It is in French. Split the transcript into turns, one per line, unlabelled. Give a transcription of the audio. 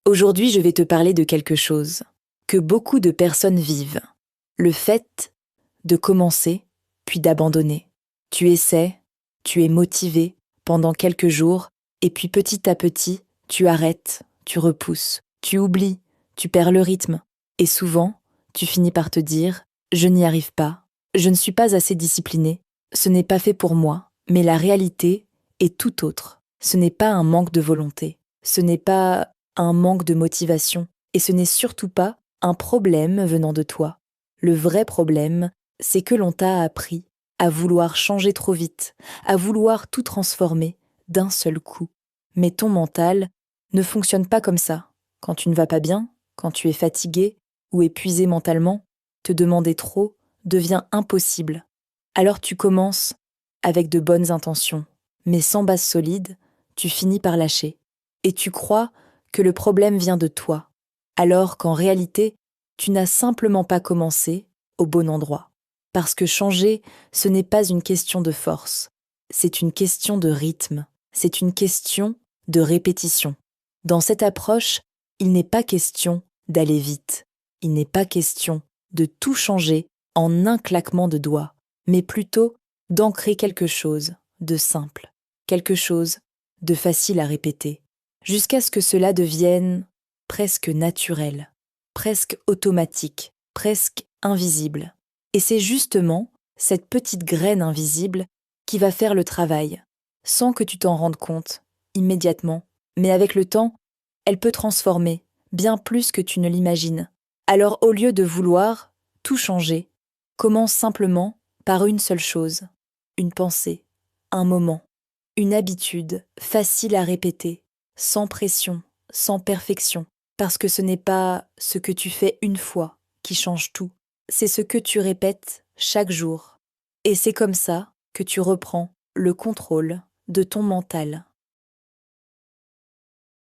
Aujourd'hui, je vais te parler de quelque chose que beaucoup de personnes vivent. Le fait de commencer, puis d'abandonner. Tu essaies, tu es motivé pendant quelques jours, et puis petit à petit, tu arrêtes, tu repousses, tu oublies, tu perds le rythme. Et souvent, tu finis par te dire « je n'y arrive pas, je ne suis pas assez discipliné, ce n'est pas fait pour moi ». Mais la réalité est tout autre. Ce n'est pas un manque de volonté, ce n'est pas un manque de motivation, et ce n'est surtout pas un problème venant de toi. Le vrai problème, c'est que l'on t'a appris à vouloir changer trop vite, à vouloir tout transformer d'un seul coup. Mais ton mental ne fonctionne pas comme ça. Quand tu ne vas pas bien, quand tu es fatigué ou épuisé mentalement, te demander trop devient impossible. Alors tu commences avec de bonnes intentions, mais sans base solide, tu finis par lâcher. Et tu crois que le problème vient de toi, alors qu'en réalité, tu n'as simplement pas commencé au bon endroit. Parce que changer, ce n'est pas une question de force, c'est une question de rythme, c'est une question de répétition. Dans cette approche, il n'est pas question d'aller vite, il n'est pas question de tout changer en un claquement de doigts, mais plutôt d'ancrer quelque chose de simple, quelque chose de facile à répéter, jusqu'à ce que cela devienne presque naturel, presque automatique, presque invisible. Et c'est justement cette petite graine invisible qui va faire le travail, sans que tu t'en rendes compte, immédiatement. Mais avec le temps, elle peut transformer, bien plus que tu ne l'imagines. Alors au lieu de vouloir tout changer, commence simplement par une seule chose, une pensée, un moment, une habitude facile à répéter, sans pression, sans perfection, parce que ce n'est pas ce que tu fais une fois qui change tout, c'est ce que tu répètes chaque jour. Et c'est comme ça que tu reprends le contrôle de ton mental.